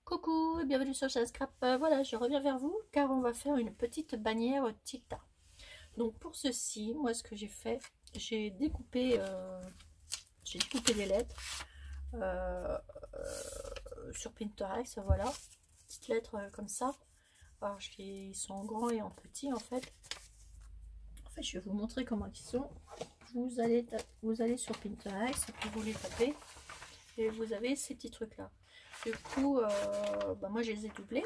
Coucou et bienvenue sur Chasse Scrap. Voilà, je reviens vers vous car on va faire une petite bannière Tilda. Donc pour ceci, moi ce que j'ai fait, j'ai découpé des lettres sur Pinterest. Voilà, petites lettres comme ça. Alors ils sont en grand et en petit en fait. Je vais vous montrer comment ils sont. Vous allez sur Pinterest et puis vous les tapez et vous avez ces petits trucs là. Du coup, moi je les ai doublés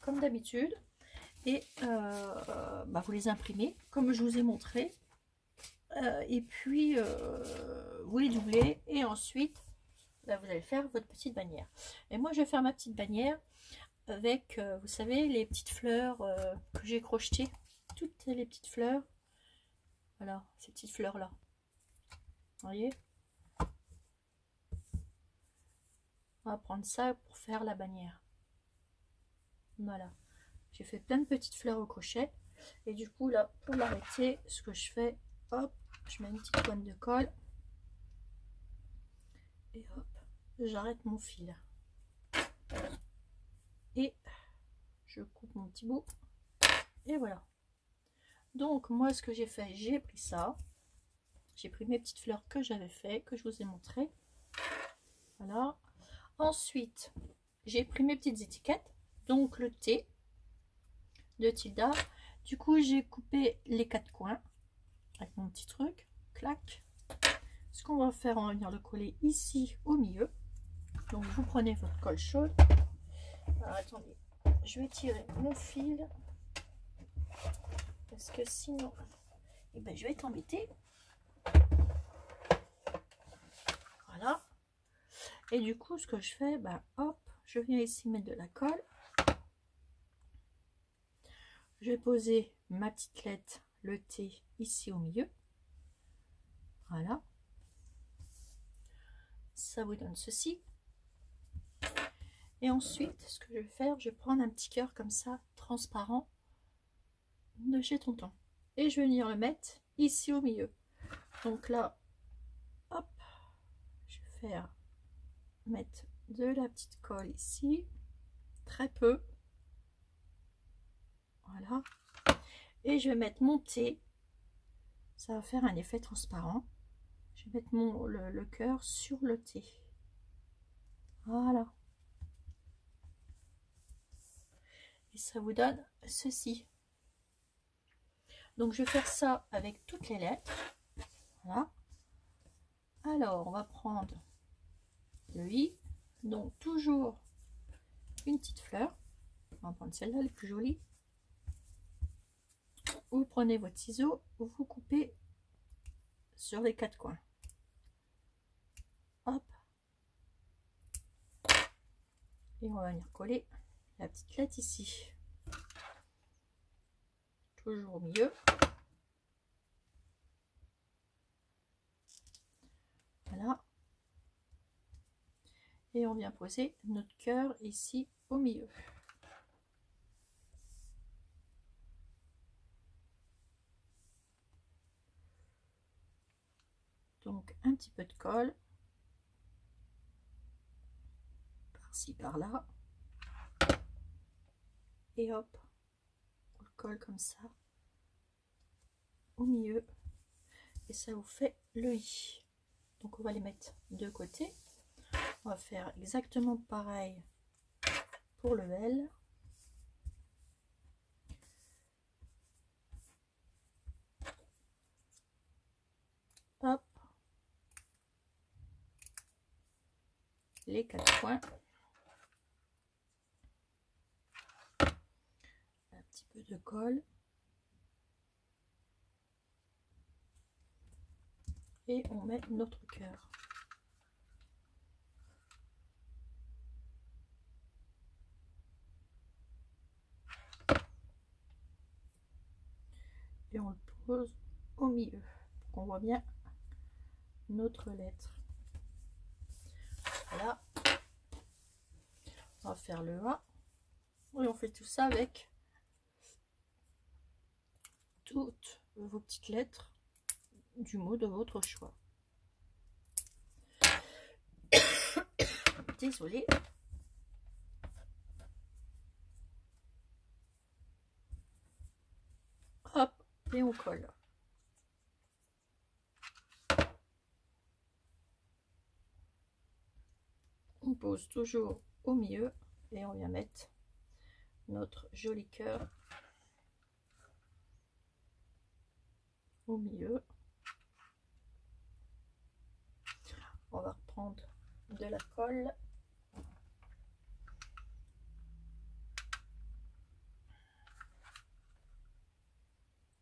comme d'habitude et vous les imprimez comme je vous ai montré et puis vous les doublez et ensuite vous allez faire votre petite bannière. Et moi je vais faire ma petite bannière avec vous savez les petites fleurs que j'ai crochetées, toutes les petites fleurs, voilà ces petites fleurs là, vous voyez. On va prendre ça pour faire la bannière. Voilà, j'ai fait plein de petites fleurs au crochet et du coup là pour l'arrêter, ce que je fais, hop, je mets une petite pointe de colle et hop, j'arrête mon fil et je coupe mon petit bout et voilà. Donc moi ce que j'ai fait, j'ai pris ça, j'ai pris mes petites fleurs que j'avais fait, que je vous ai montré, voilà. Ensuite j'ai pris mes petites étiquettes, donc le T de Tilda. Du coup j'ai coupé les quatre coins avec mon petit truc, clac. Ce qu'on va faire, on va venir le coller ici au milieu. Donc vous prenez votre colle chaude. Alors attendez, je vais tirer mon fil parce que sinon je vais être embêtée. Voilà. Et du coup ce que je fais, hop, je viens ici mettre de la colle. Je vais poser ma petite lettre, le T, ici au milieu. Voilà. Ça vous donne ceci. Et ensuite, ce que je vais faire, je vais prendre un petit cœur comme ça, transparent, de chez Tonton. Et je vais venir le mettre ici au milieu. Donc là, hop, je vais faire mettre de la petite colle ici, très peu. Voilà. Et je vais mettre mon T. Ça va faire un effet transparent. Je vais mettre le cœur sur le T. Voilà. Et ça vous donne ceci. Donc je vais faire ça avec toutes les lettres. Voilà. Alors on va prendre le I. Donc toujours une petite fleur. On va prendre celle-là, les plus jolies. Vous prenez votre ciseau, vous coupez sur les quatre coins. Hop. Et on va venir coller la petite lettre ici. Toujours au milieu. Voilà. Et on vient poser notre cœur ici au milieu. Donc un petit peu de colle. Par-ci, par-là. Et hop. On le colle comme ça. Au milieu. Et ça vous fait le I. Donc on va les mettre de côté. On va faire exactement pareil pour le L. Hop. Les quatre coins. Un petit peu de colle. Et on met notre cœur. Et on le pose au milieu pour qu'on voit bien notre lettre. Voilà. On va faire le A. Et on fait tout ça avec toutes vos petites lettres du mot de votre choix. Désolée. on colle. On pose toujours au milieu et on vient mettre notre joli cœur au milieu. On va reprendre de la colle.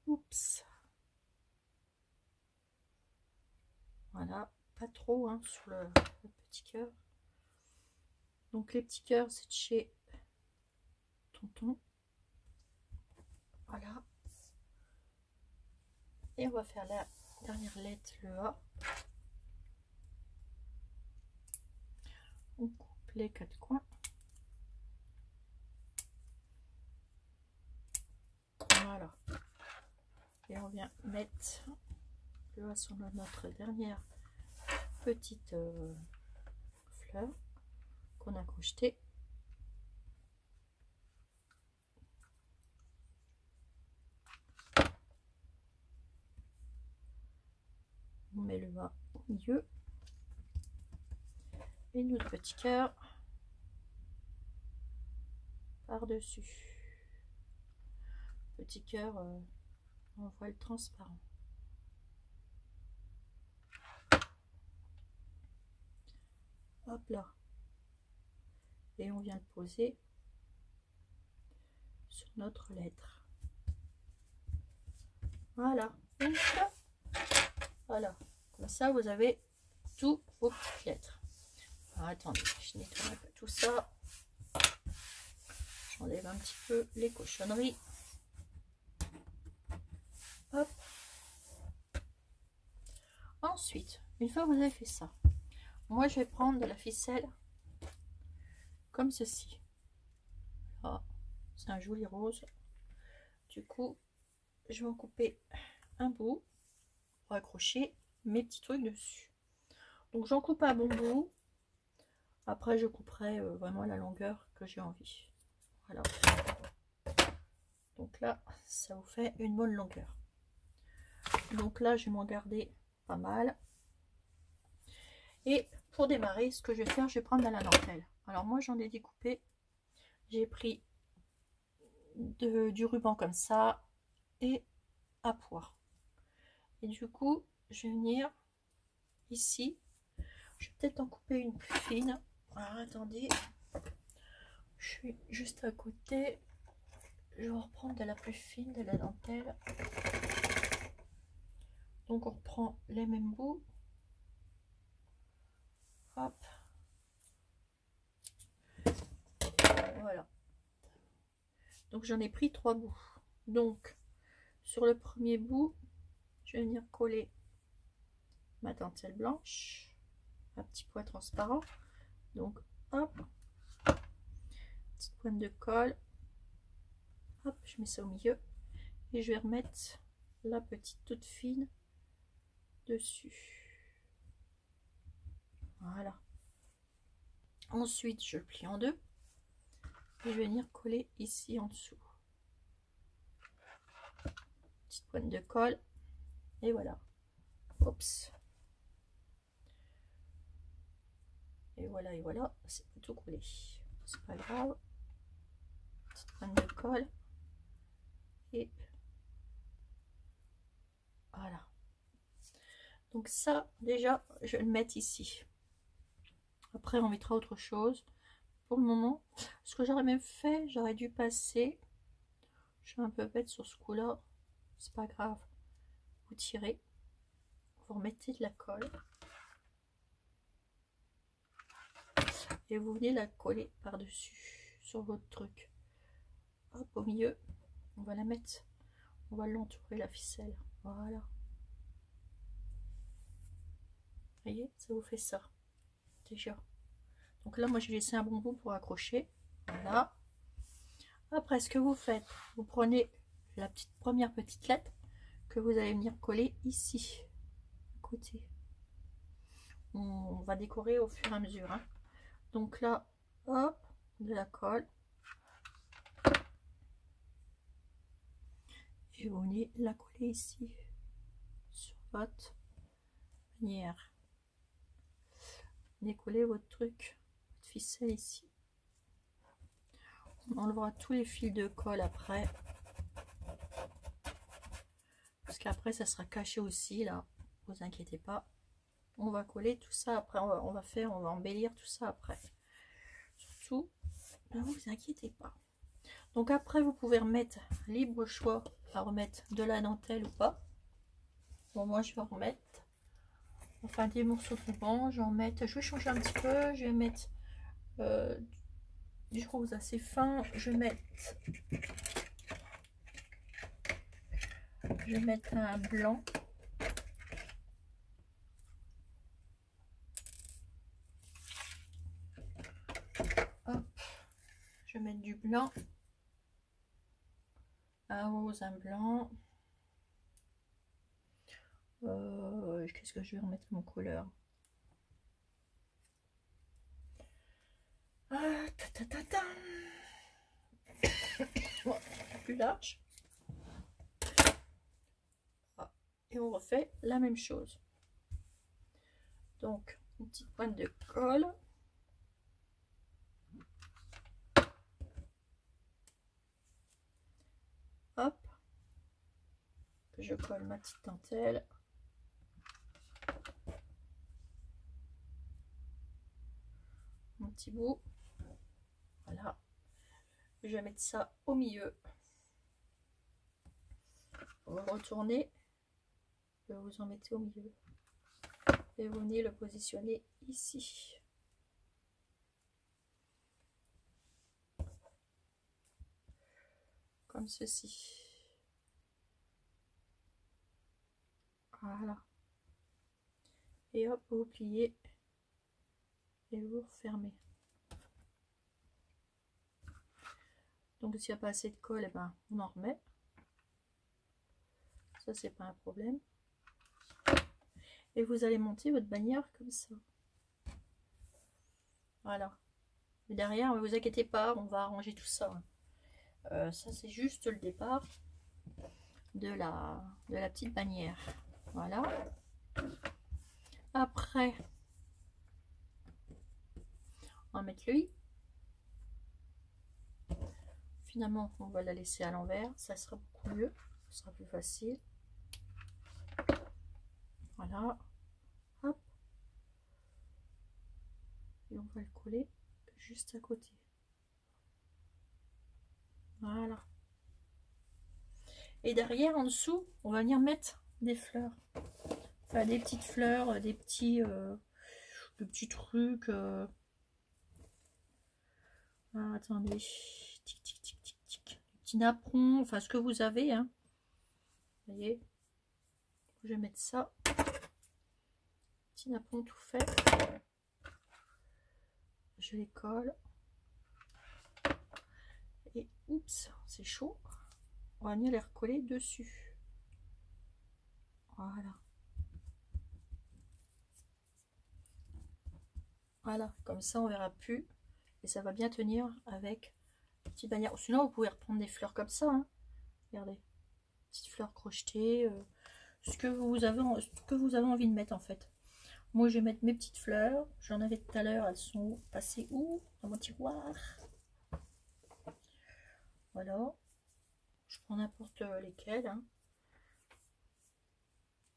Oups. Voilà, pas trop hein, sur le petit cœur. Donc les petits cœurs, c'est de chez Tonton. Voilà. Et on va faire la dernière lettre, le A. On coupe les 4 coins. Voilà. Et on vient mettre le A sur notre dernière petite fleur qu'on a crochetée. On met le A au milieu et notre petit cœur par dessus. Petit cœur en voile transparent. Hop là. Et on vient le poser sur notre lettre. Voilà. Voilà. Comme ça, vous avez tous vos petites lettres. Alors, attendez, je nettoie un peu tout ça. J'enlève un petit peu les cochonneries. Hop. Ensuite, une fois que vous avez fait ça, moi je vais prendre de la ficelle comme ceci. Là, c'est un joli rose. Du coup, je vais en couper un bout pour accrocher mes petits trucs dessus. Donc j'en coupe un bon bout. Après je couperai vraiment la longueur que j'ai envie. Voilà. Donc là, ça vous fait une bonne longueur. Donc là, je vais m'en garder pas mal. Et pour démarrer, ce que je vais faire, je vais prendre de la dentelle. Alors moi, j'en ai découpé. J'ai pris du ruban comme ça et à pois. Et du coup, je vais venir ici. Je vais peut-être en couper une plus fine. Alors attendez, je suis juste à côté. Je vais reprendre de la plus fine, de la dentelle. Donc on reprend les mêmes bouts. Hop. Voilà. Donc j'en ai pris 3 bouts. Donc sur le premier bout, je vais venir coller ma dentelle blanche, un petit pois transparent. Donc hop, petite pointe de colle. Hop, je mets ça au milieu et je vais remettre la petite toute fine dessus. Voilà. Ensuite, je plie en deux et je vais venir coller ici en dessous. Petite pointe de colle et voilà. Oups. Et voilà, c'est pas tout collé. C'est pas grave. Petite pointe de colle. Et voilà. Donc ça, déjà, je vais le mettre ici. Après, on mettra autre chose. Pour le moment, ce que j'aurais même fait, j'aurais dû passer. Je suis un peu bête sur ce coup-là. C'est pas grave. Vous tirez. Vous remettez de la colle. Et vous venez la coller par-dessus sur votre truc. Hop, au milieu. On va la mettre. On va l'entourer la ficelle. Voilà. Vous voyez, ça vous fait ça. Déjà. Donc là, moi, j'ai laissé un bon bout pour accrocher. Voilà. Après, ce que vous faites, vous prenez la première petite lettre que vous allez venir coller ici, à côté. On va décorer au fur et à mesure. Hein. Donc là, hop, de la colle. Et et vous venez la coller ici sur votre bannière. Venez coller votre truc, votre ficelle ici. On enlèvera tous les fils de colle après, parce qu'après ça sera caché aussi là, vous inquiétez pas. On va coller tout ça après, on va embellir tout ça après. Surtout, ne vous inquiétez pas. Donc après vous pouvez remettre, libre choix à remettre de la dentelle ou pas. Bon, moi je vais remettre, enfin des morceaux de ruban, je vais changer un petit peu, je vais mettre du rose assez fin, je vais mettre un blanc. Hop, je vais mettre du blanc, un rose, un blanc. Qu'est-ce que je vais remettre comme couleur? Plus large. Ah, et on refait la même chose. Donc, une petite pointe de colle. Hop. Je colle ma petite dentelle. Mon petit bout. Voilà. Je vais mettre ça au milieu. Vous retournez. Et vous en mettez au milieu. Et vous venez le positionner ici. Comme ceci. Voilà. Et hop, vous pliez. Et vous refermez. Donc s'il n'y a pas assez de colle, eh ben, on en remet. Ça, c'est pas un problème. Et vous allez monter votre bannière comme ça. Voilà. Et derrière, ne vous inquiétez pas, on va arranger tout ça. Ça, c'est juste le départ de la petite bannière. Voilà. Après, on va mettre lui. Finalement, on va la laisser à l'envers. Ça sera beaucoup mieux. Ce sera plus facile. Voilà. Hop. Et on va le coller juste à côté. Voilà. Et derrière, en dessous, on va venir mettre des fleurs. Enfin, des petites fleurs, des petits trucs. Ah, attendez. Tic, tic, tic, tic, tic. Des petits napperons, enfin ce que vous avez. Hein. Vous voyez. Je vais mettre ça. Petit napperon tout fait. Je les colle. Et oups, c'est chaud. On va venir les recoller dessus. Voilà. Voilà, comme ça on verra plus. Et ça va bien tenir avec une petite bannière. Sinon vous pouvez reprendre des fleurs comme ça. Hein. Regardez. Petites fleurs crochetées. Ce que vous avez envie de mettre en fait. Moi je vais mettre mes petites fleurs. J'en avais tout à l'heure. Elles sont passées où? Dans mon tiroir. Voilà. Je prends n'importe lesquelles. Hein.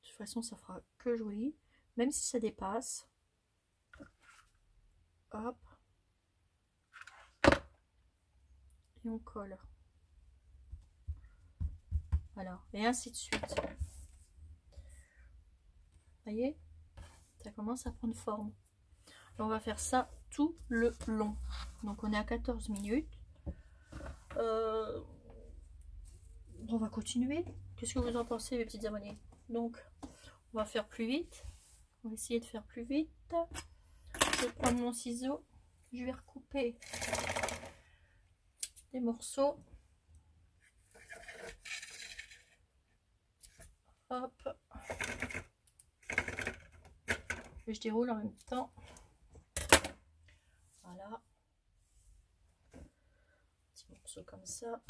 De toute façon ça fera que joli. Même si ça dépasse. Hop. Et on colle. Voilà. Et ainsi de suite. Vous voyez? Ça commence à prendre forme. On va faire ça tout le long. Donc on est à 14 minutes. On va continuer. Qu'est-ce que vous en pensez, mes petites abonnés? Donc on va faire plus vite. On va essayer de faire plus vite. Je vais prendre mon ciseau. Je vais recouper des morceaux. Hop. Et je déroule en même temps. Voilà. Petit morceau comme ça.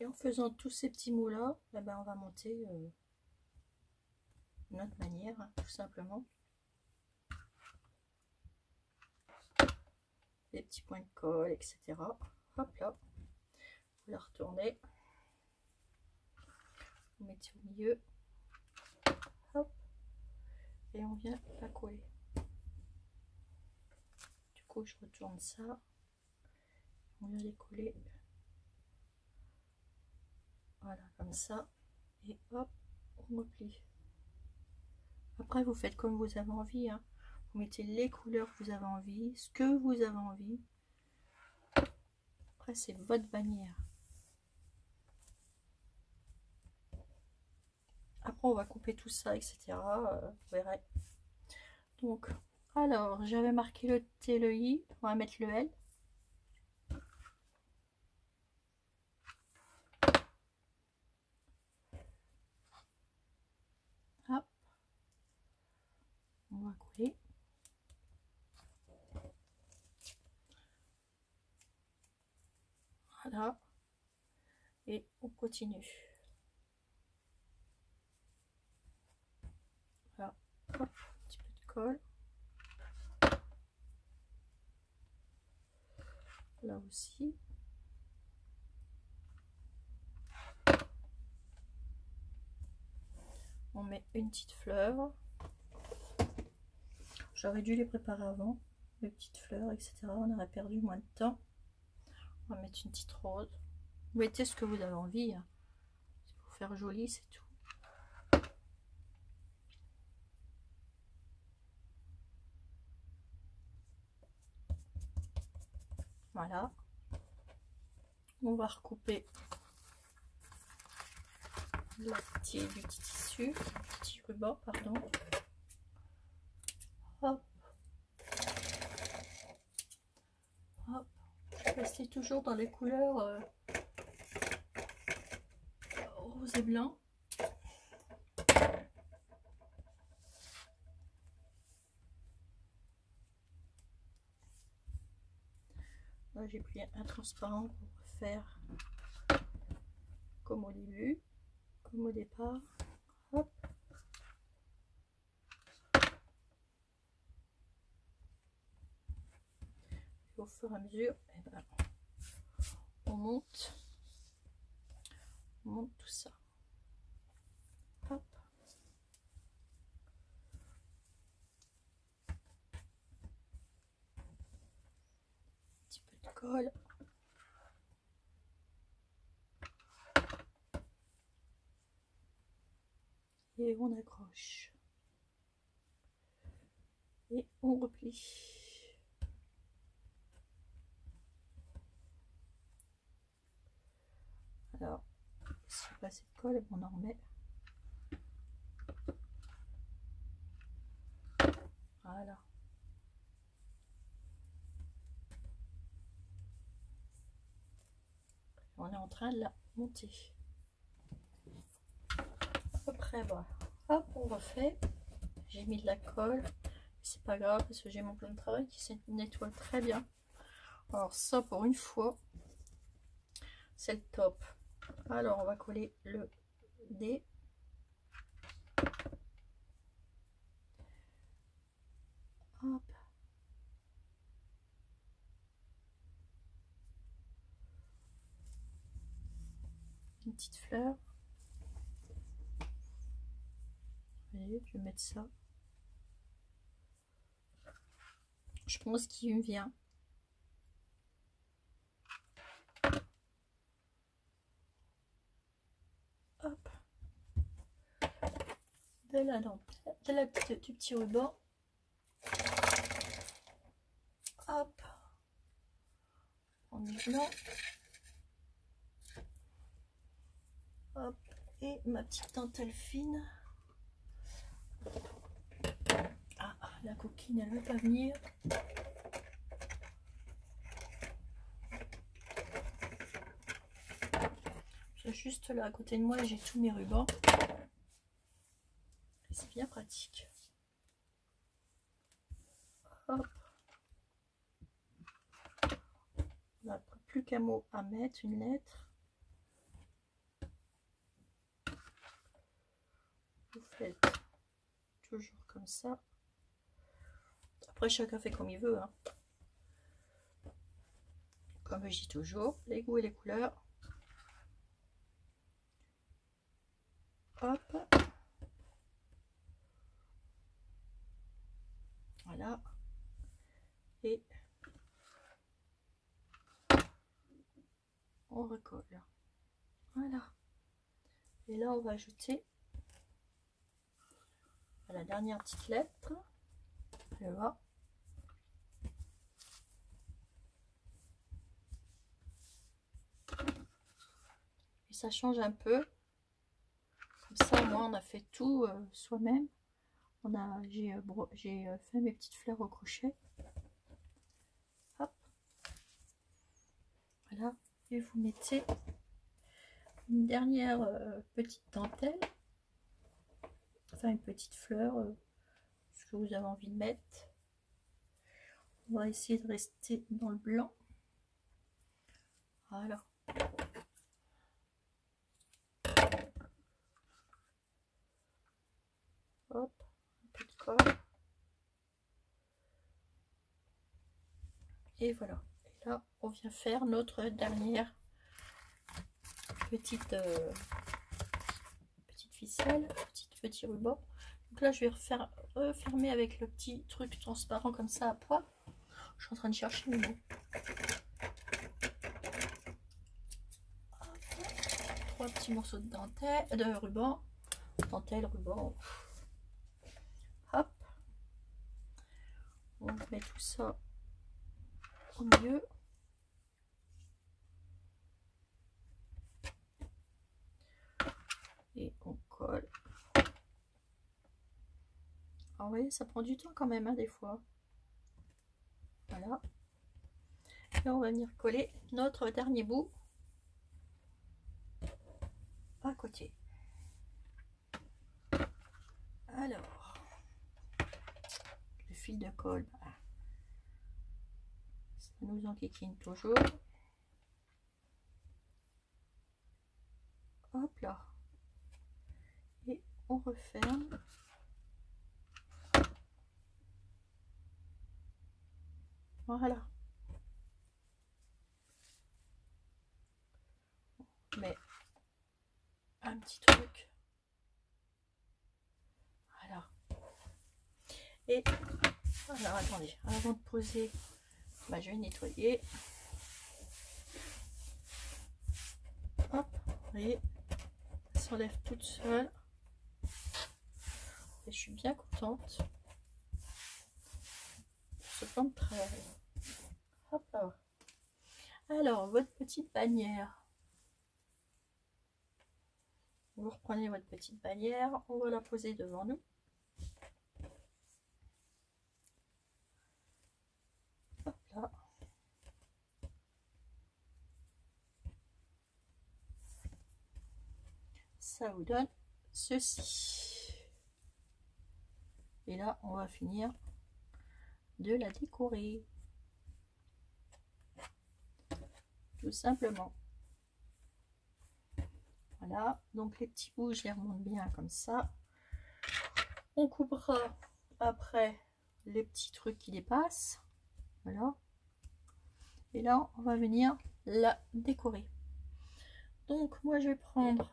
Et en faisant tous ces petits mots là, eh ben, on va monter notre manière, hein, tout simplement. Les petits points de colle, etc. Hop là, vous la retournez, vous mettez au milieu, hop, et on vient la coller. Du coup, je retourne ça, on vient les coller, voilà, comme ça, et hop, on replie. Après, vous faites comme vous avez envie, hein. Vous mettez les couleurs que vous avez envie, ce que vous avez envie. Après, c'est votre bannière. Après, on va couper tout ça, etc. Vous verrez. Donc, alors, j'avais marqué le T, le I. On va mettre le L. Hop. On va coller. Voilà. Et on continue. Voilà. Hop, un petit peu de colle. Là aussi. On met une petite fleur. J'aurais dû les préparer avant, les petites fleurs, etc. On aurait perdu moins de temps. On va mettre une petite rose. Vous mettez ce que vous avez envie, hein. C'est pour faire joli, c'est tout. Voilà. On va recouper du petit tissu, du petit ruban, pardon. Hop. Hop. Je reste toujours dans les couleurs rose et blanc. Là, j'ai pris un transparent pour faire comme au début, comme au départ. Hop. Et au fur et à mesure, eh ben, on monte tout ça. Hop. Un petit peu de colle. Et on accroche. Et on replie. Alors, si pas assez de colle, on en remet. Voilà. On est en train de la monter. Après, voilà. Hop, on refait. J'ai mis de la colle. C'est pas grave parce que j'ai mon plan de travail qui se nettoie très bien. Alors ça, pour une fois, c'est le top. Alors, on va coller le D. Hop. Une petite fleur. Allez, je vais mettre ça. Je pense qu'il me vient. Hop. De la dentelle, du petit ruban. Hop. En blanc. Hop. Et ma petite dentelle fine. Ah, la coquine, elle ne veut pas venir. Juste là à côté de moi, j'ai tous mes rubans. C'est bien pratique. Hop. On n'a plus qu'un mot à mettre, une lettre. faites toujours comme ça. Après, chacun fait comme il veut, hein. Comme je dis toujours, les goûts et les couleurs. Hop. Voilà. Et on recolle. Voilà. Et là, on va ajouter la dernière petite lettre. Là. Et ça change un peu. Comme ça, au moins, on a fait tout soi-même. J'ai fait mes petites fleurs au crochet. Hop. Voilà. Et vous mettez une dernière petite dentelle. Enfin, une petite fleur. Ce que vous avez envie de mettre. On va essayer de rester dans le blanc. Voilà. Hop, un peu de colle. Et voilà. Et là, on vient faire notre dernière petite ficelle, petit ruban. Donc là, je vais refermer avec le petit truc transparent comme ça à poids. Je suis en train de chercher mes mots. Trois petits morceaux de dentelle, de ruban, dentelle, ruban. Hop, on met tout ça au milieu. Et on colle. Alors, vous voyez, ça prend du temps quand même, hein, des fois. Voilà. Et on va venir coller notre dernier bout à côté. Alors, le fil de colle, bah, ça nous enquiquine toujours. Hop là. Et on referme. Voilà. On met un petit truc. Voilà. Et alors attendez, avant de poser, bah, je vais nettoyer. Hop, vous voyez, ça s'enlève toute seule. Et je suis bien contente de ce plan de travail. Hop là. Alors, votre petite bannière. Vous reprenez votre petite bannière, on va la poser devant nous. Hop là. Ça vous donne ceci. Et là, on va finir de la décorer. Tout simplement. Voilà, donc les petits bouts, je les remonte bien comme ça. On coupera après les petits trucs qui dépassent. Voilà. Et là, on va venir la décorer. Donc, moi, je vais prendre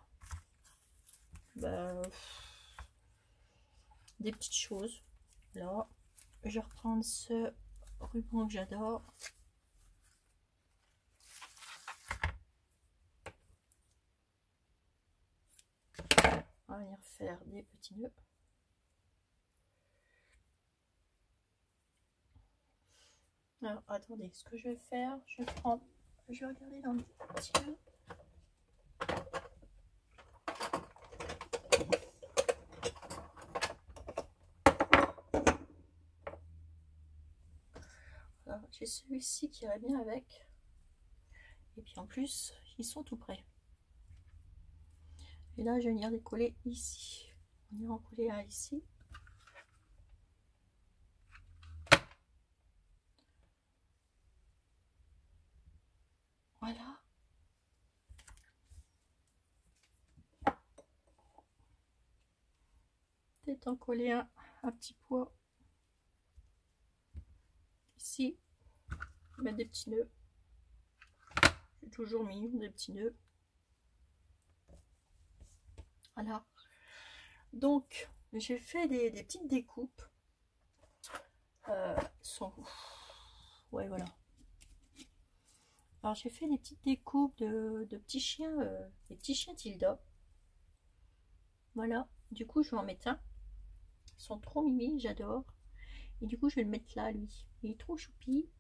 des petites choses. Là, je vais reprendre ce ruban que j'adore. On va venir faire des petits nœuds. Alors, attendez, ce que je vais faire, je vais regarder dans le petit nœud. J'ai celui-ci qui irait bien avec. Et puis en plus, ils sont tout prêts. Et là, je vais venir les coller ici. On ira en coller un ici. Voilà. peut-être en coller un petit poids ici, mettre des petits nœuds. J'ai toujours mis des petits nœuds. Voilà. Donc j'ai fait des petites découpes. Ouais, voilà. Alors j'ai fait des petites découpes de petits chiens, des petits chiens Tilda. Voilà. Du coup je vais en mettre un. Ils sont trop mimi, j'adore. Et du coup je vais le mettre là, lui. Il est trop choupi.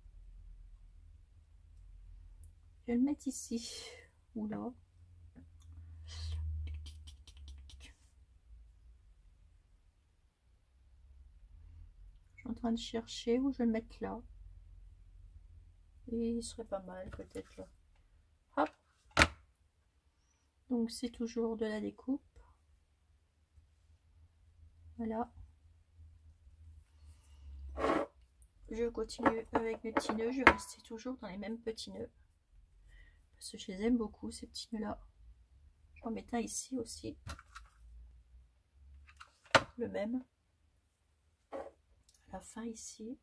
Je vais le mettre ici. Ou là. Je suis en train de chercher où je vais le mettre là. Et il serait pas mal peut-être là. Hop. Donc c'est toujours de la découpe. Voilà. Je continue avec mes petits nœuds. Je vais rester toujours dans les mêmes petits nœuds. Parce que je les aime beaucoup, ces petits nœuds là. J'en mets un ici aussi. Le même. À la fin ici.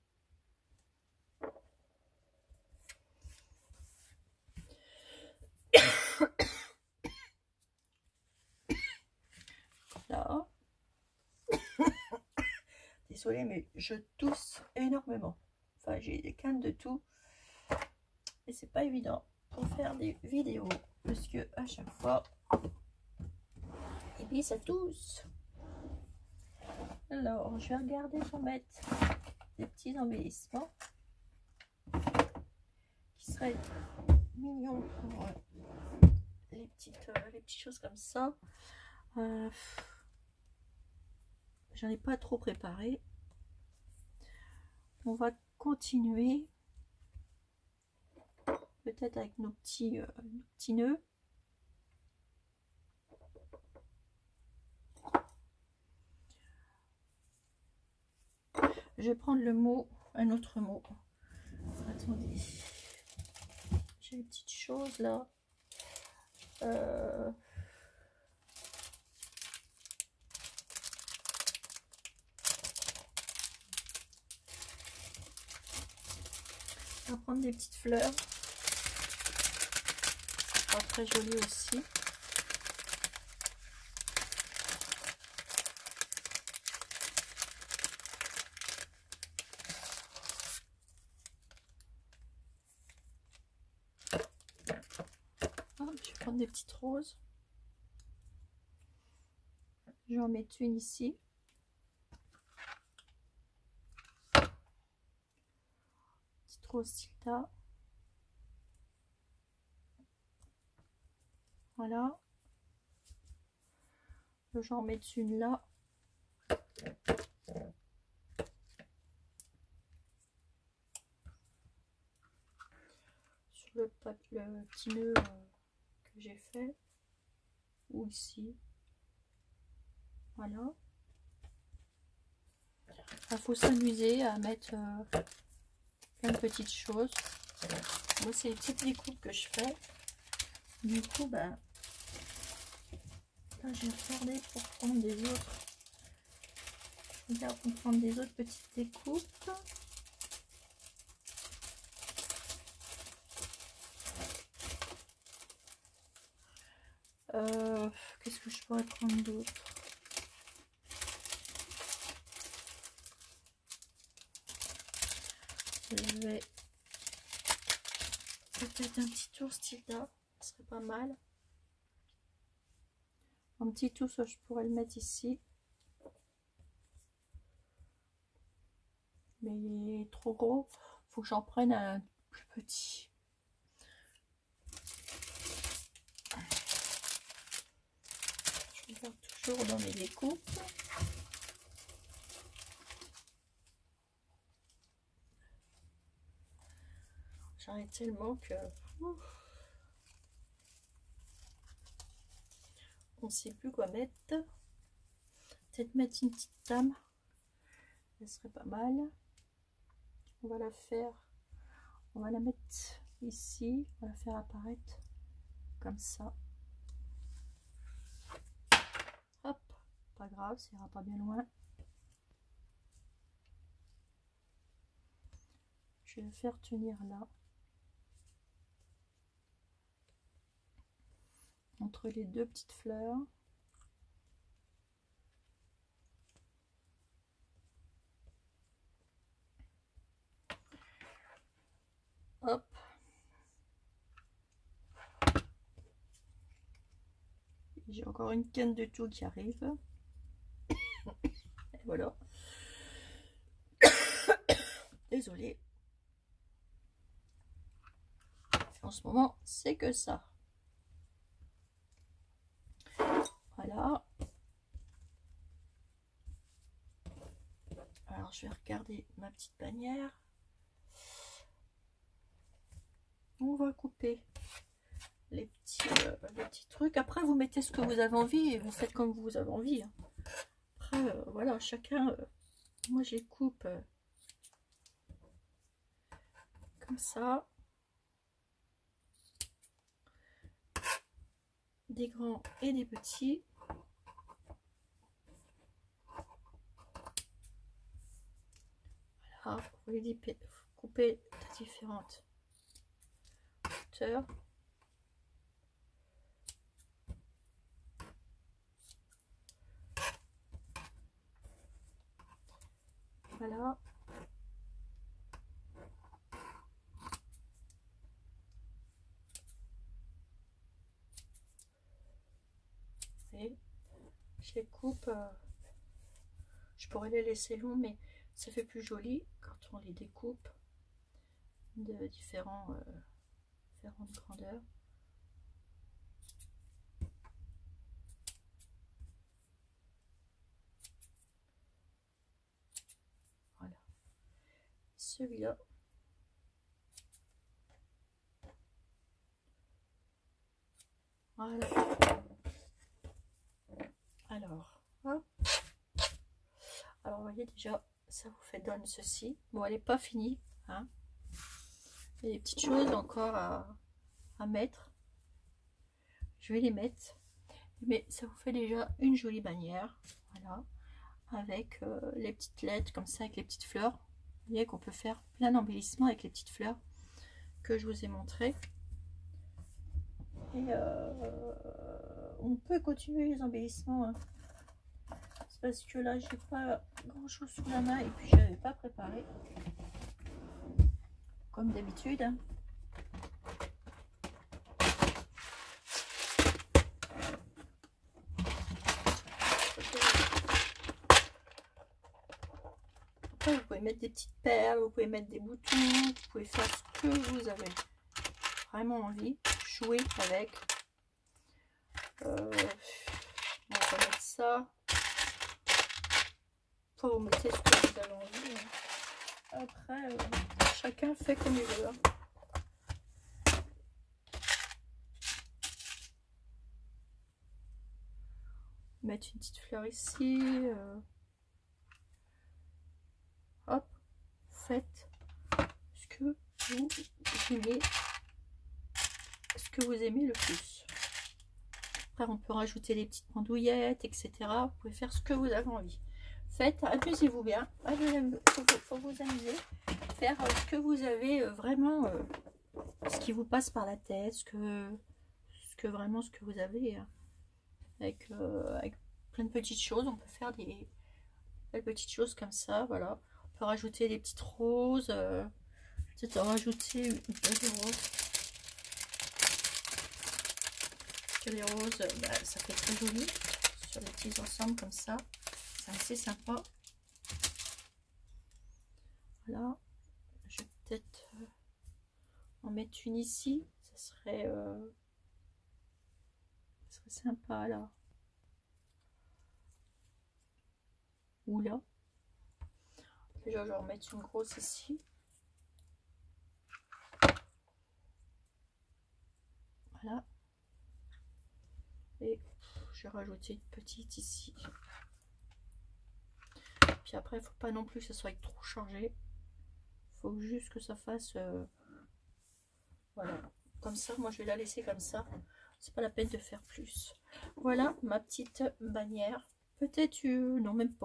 Là. Désolée, mais je tousse énormément. Enfin, j'ai des cannes de tout. Et c'est pas évident pour faire des vidéos. Parce que à chaque fois, et puis ça tousse. Alors, je vais regarder pour mettre des petits embellissements qui seraient mignons pour les petites choses comme ça. J'en ai pas trop préparé. On va continuer peut-être avec nos petits nœuds. Je vais prendre le mot, un autre mot. Attendez, j'ai une petite chose là. On va prendre des petites fleurs. Pas très joli aussi. Je vais prendre des petites roses. Je vais en mettre une ici. Petite rose Tilda. Voilà. Je vais en mettre une là. Sur le petit nœud que j'ai fait. Ou ici. Voilà. Il faut s'amuser à mettre plein de petites choses. Moi, c'est les petites découpes que je fais. Du coup, ben, là, j'ai regardé pour prendre des autres. Je regarde pour prendre des autres petites découpes. Qu'est-ce que je pourrais prendre d'autre? Je vais peut-être un petit ours Tilda, ce serait pas mal. Un petit ours, je pourrais le mettre ici. Mais il est trop gros, faut que j'en prenne un plus petit. Je regarde toujours dans mes découpes. J'en ai tellement que on ne sait plus quoi mettre. Peut-être mettre une petite dame, ça serait pas mal. On va la faire, on va la mettre ici, on va la faire apparaître comme ça. Hop, pas grave, ça ira pas bien loin. Je vais le faire tenir là, entre les deux petites fleurs. Hop. J'ai encore une canne de tout qui arrive. Et voilà. Désolée. En ce moment, c'est que ça. Voilà. Alors, je vais regarder ma petite bannière. On va couper les petits trucs. Après, vous mettez ce que vous avez envie et vous faites comme vous avez envie. Après, voilà, chacun... moi, je les coupe comme ça. Des grands et des petits. Voilà, vous les couper de différentes hauteurs. Voilà. Et je les coupe. Je pourrais les laisser longs, mais ça fait plus joli quand on les découpe de différentes grandeurs. Voilà. Celui-là. Voilà. Alors, hop. Alors, vous voyez déjà, ça vous fait donne ceci. Bon, elle n'est pas finie, hein. Il y a des petites choses encore à mettre. Je vais les mettre. Mais ça vous fait déjà une jolie bannière. Voilà. Avec les petites lettres comme ça, avec les petites fleurs. Vous voyez qu'on peut faire plein d'embellissements avec les petites fleurs que je vous ai montré. Et on peut continuer les embellissements, hein. C'est parce que là j'ai pas grand chose sous la main et puis j'avais pas préparé comme d'habitude, hein. Après vous pouvez mettre des petites perles, vous pouvez mettre des boutons, vous pouvez faire ce que vous avez vraiment envie, jouer avec. On va mettre ça. Faut vous mettez ce que vous avez envie, hein. Après, chacun fait comme il veut, hein. Mettre une petite fleur ici. Hop, faites ce que vous aimez, ce que vous aimez le plus. Après, on peut rajouter des petites pendouillettes, etc. Vous pouvez faire ce que vous avez envie. Faites, amusez-vous bien. Faut vous amuser. Faire ce que vous avez vraiment, ce qui vous passe par la tête, ce que vous avez, hein. Avec plein de petites choses. On peut faire des petites choses comme ça. Voilà. On peut rajouter des petites roses. Peut-être rajouter une petite rose. Parce que les roses, ça fait très joli sur les petits ensembles comme ça. C'est assez sympa. Voilà. Je vais peut-être en mettre une ici. Ça serait sympa là. Ou là. Déjà, je vais en mettre une grosse ici. Voilà. Et je vais rajouter une petite ici. Puis après, il ne faut pas non plus que ça soit trop chargé. Il faut juste que ça fasse... voilà. Comme ça, moi je vais la laisser comme ça. C'est pas la peine de faire plus. Voilà ma petite bannière. Peut-être, non même pas.